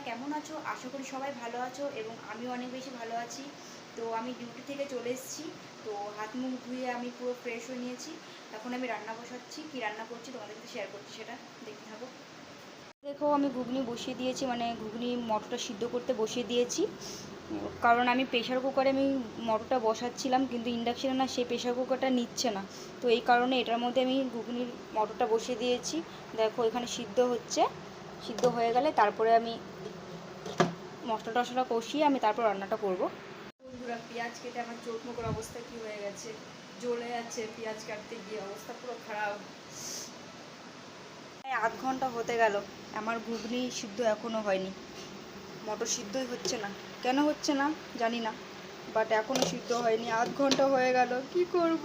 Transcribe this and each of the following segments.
কেমন আছো? আশা করি সবাই ভালো আছো এবং আমিও অনেক বেশি ভালো আছি। তো আমি ডিউটি থেকে চলে এসেছি। তো হাত মুখ ধুয়ে আমি পুরো ফ্রেশ হয়ে নিয়েছি। এখন আমি রান্না বসাচ্ছি। কি রান্না করছি তোমাদের সাথে শেয়ার করছি, সেটা দেখতে থাকো। দেখো আমি ঘুগনি বসিয়ে দিয়েছি, মানে ঘুগনি মটরটা সিদ্ধ করতে বসিয়ে দিয়েছি। কারণ আমি প্রেশার কুকারে আমি মটরটা বসাচ্ছিলাম, কিন্তু ইন্ডাকশানে না, সেই প্রেশার কুকারটা নিচ্ছে না। তো এই কারণে এটার মধ্যে আমি ঘুগনির মটরটা বসিয়ে দিয়েছি। দেখো এখানে সিদ্ধ হচ্ছে। সিদ্ধ হয়ে গেলে তারপরে আমি মশলা টশলা কষিয়ে আমি তারপর রান্নাটা করব। বন্ধুরা, পেঁয়াজ কেটে আমার চোখ মুখের অবস্থা কী হয়ে গেছে, জ্বলে যাচ্ছে পেঁয়াজ কাটতে গিয়ে, অবস্থা পুরো খারাপ। আধ ঘন্টা হতে গেল, আমার ঘুগনি সিদ্ধ এখনও হয়নি। মটর সিদ্ধই হচ্ছে না, কেন হচ্ছে না জানি না, বাট এখনও সিদ্ধ হয়নি। আধ ঘন্টা হয়ে গেল, কি করব,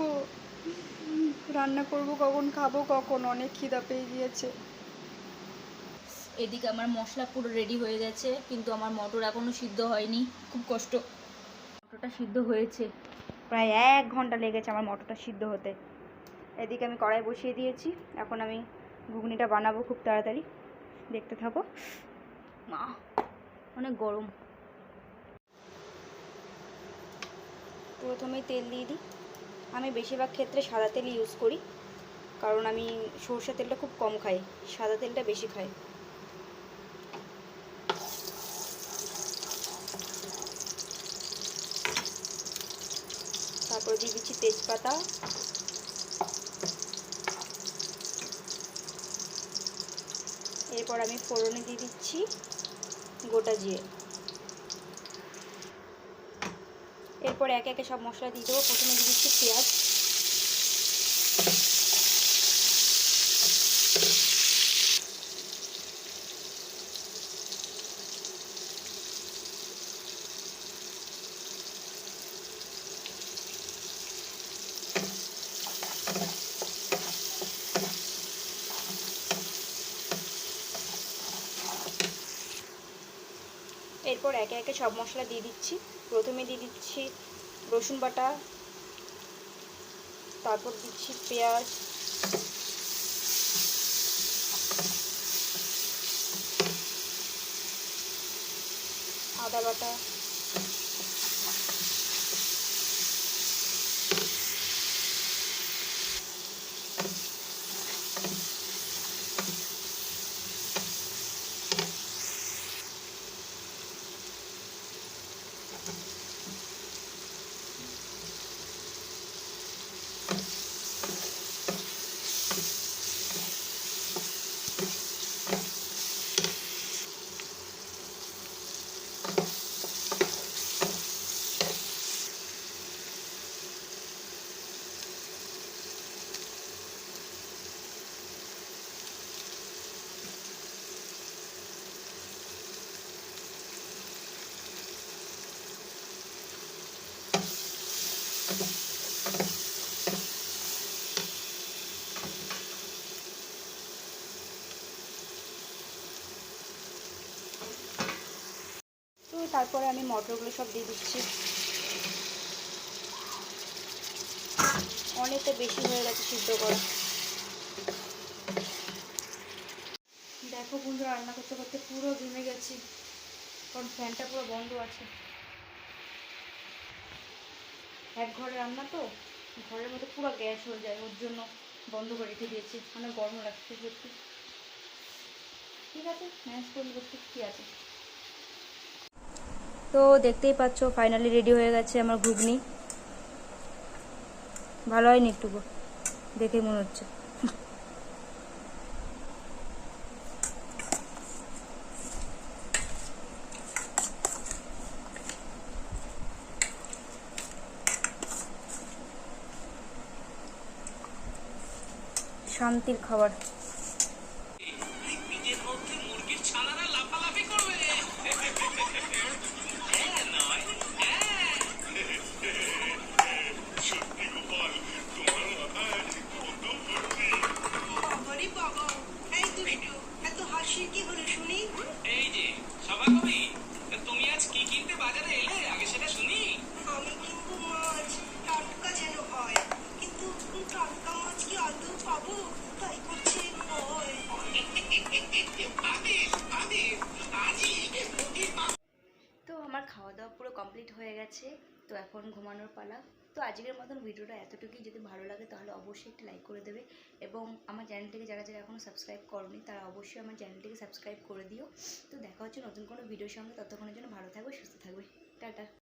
রান্না করব কখন, খাবো কখন, অনেক খিদা পেয়ে গিয়েছে। এদিকে আমার মশলা পুরো রেডি হয়ে গেছে, কিন্তু আমার মটর এখনও সিদ্ধ হয়নি, খুব কষ্ট। মটরটা সিদ্ধ হয়েছে, প্রায় 1 ঘন্টা লেগেছে আমার মটরটা সিদ্ধ হতে। এদিকে আমি কড়াই বসিয়ে দিয়েছি, এখন আমি ঘুগনিটা বানাবো খুব তাড়াতাড়ি, দেখতে থাকো। মা, অনেক গরম। প্রথমে তেল দিয়ে দিই। আমি বেশিরভাগ ক্ষেত্রে সাদা তেল ইউজ করি, কারণ আমি সরষের তেলটা খুব কম খাই, সাদা তেলটা বেশি খাই। তারপর দিয়ে দিচ্ছি তেজপাতা, এরপর আমি ফোড়নে দিয়ে দিচ্ছি গোটা জিরে। এরপর একে একে সব মশলা দিয়ে দেবো। প্রথমে দিয়ে দিচ্ছি পেঁয়াজ, এরপর একে একে সব মশলা দিয়ে দিচ্ছি। প্রথমে দিয়ে দিচ্ছি রসুন বাটা, তারপর দিচ্ছি পেঁয়াজ, আদা বাটা, তো তারপরে আমি মটরগুলো সব দিয়ে দিচ্ছি। অনেকটা বেশি হয়ে গেছে সিদ্ধ করা। দেখো বন্ধুরা, রান্না করতে করতে পুরো ঘেমে গেছি, কারণ ফ্যানটা পুরো বন্ধ আছে। এক ঘরে রান্না তো, ঘরের মধ্যে পুরো গ্যাস হয়ে যায়, ওর জন্য বন্ধ করে রেখে দিয়েছি। অনেক গরম লাগছে সত্যি। ঠিক আছে, ম্যানেজ করলে করতে কী আছে। তো দেখতেই পাচ্ছ, ফাইনালি রেডি হয়ে গেছে আমার ঘুগনি। ভালো হয়নি একটুকু, দেখেই মনে হচ্ছে। শান্তির খাবার। তুমি আজ কি কিনতে বাজারে এলে আগে সেটা শুনি। আমি কিনবো মাছ, টাটকা যেন হয়, কিন্তু টাটকা মাছ কি আদৌ পাবো? তাই করছে কমপ্লিট হয়ে গেছে, তো এখন ঘুমানোর পালা। তো আজকের মতন ভিডিওটা এতটুকুই। যদি ভালো লাগে তাহলে অবশ্যই একটি লাইক করে দেবে, এবং আমার চ্যানেলটিকে যারা যারা এখনও সাবস্ক্রাইব করনি তারা অবশ্যই আমার চ্যানেলটিকে সাবস্ক্রাইব করে দিও। তো দেখা হচ্ছে নতুন কোনো ভিডিওর সঙ্গে, ততক্ষণের জন্য ভালো থাকবে, সুস্থ থাকবে, টাটা।